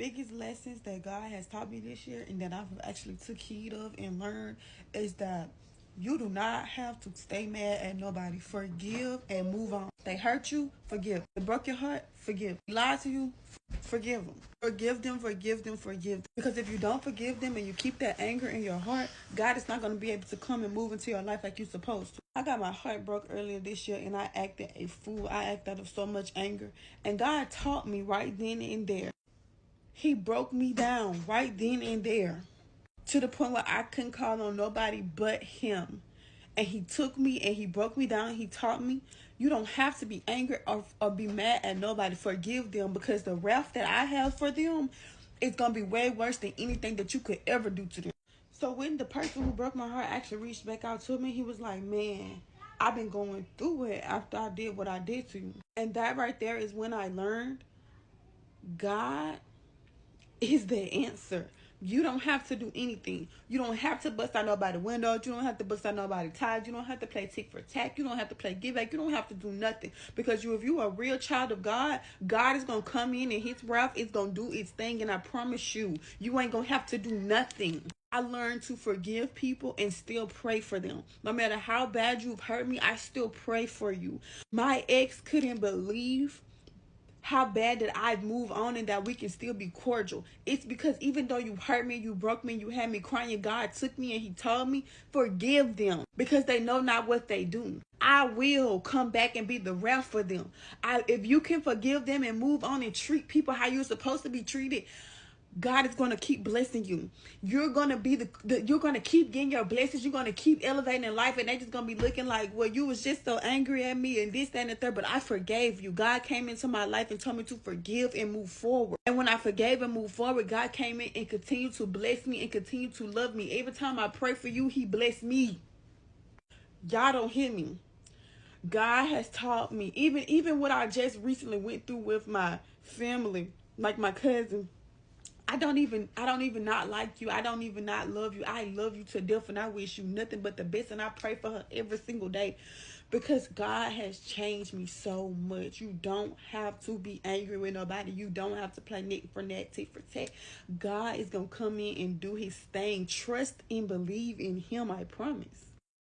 biggest lessons that God has taught me this year and that I've actually took heed of and learned is that you do not have to stay mad at nobody. Forgive and move on. They hurt you, forgive. They broke your heart, forgive. They lied to you, forgive them. Forgive them, forgive them, forgive them. Because if you don't forgive them and you keep that anger in your heart, God is not going to be able to come and move into your life like you're supposed to. I got my heart broke earlier this year and I acted a fool. I acted out of so much anger. And God taught me right then and there. He broke me down right then and there to the point where I couldn't call on nobody but him. And he took me and he broke me down. He taught me you don't have to be angry or be mad at nobody. Forgive them, because the wrath that I have for them is going to be way worse than anything that you could ever do to them. So when the person who broke my heart actually reached back out to me, he was like, man, I've been going through it after I did what I did to you. And that right there is when I learned God is the answer. You don't have to do anything. You don't have to bust out nobody's windows. You don't have to bust out nobody's ties. You don't have to play tick for tack. You don't have to play give back. You don't have to do nothing. Because if you are a real child of God, God is going to come in and his wrath is going to do its thing. And I promise you, you ain't going to have to do nothing. I learned to forgive people and still pray for them. No matter how bad you've hurt me, I still pray for you. My ex couldn't believe how bad that I've moved on and that we can still be cordial. It's because even though you hurt me, you broke me, you had me crying, God took me and he told me, forgive them because they know not what they do. I will come back and be the wrath for them. If you can forgive them and move on and treat people how you're supposed to be treated, God is going to keep blessing you. You're going to be you're going to keep getting your blessings. You're going to keep elevating in life, and they just going to be looking like, well, you was just so angry at me and this, that, and the third, but I forgave you. God came into my life and told me to forgive and move forward. And when I forgave and moved forward, God came in and continued to bless me and continue to love me. Every time I pray for you, he blessed me. Y'all don't hear me. God has taught me, even what I just recently went through with my family, like my cousin. I don't even not like you. I don't even not love you. I love you to death and I wish you nothing but the best. And I pray for her every single day because God has changed me so much. You don't have to be angry with nobody. You don't have to play neck for neck, tick for tack. God is going to come in and do his thing. Trust and believe in him, I promise.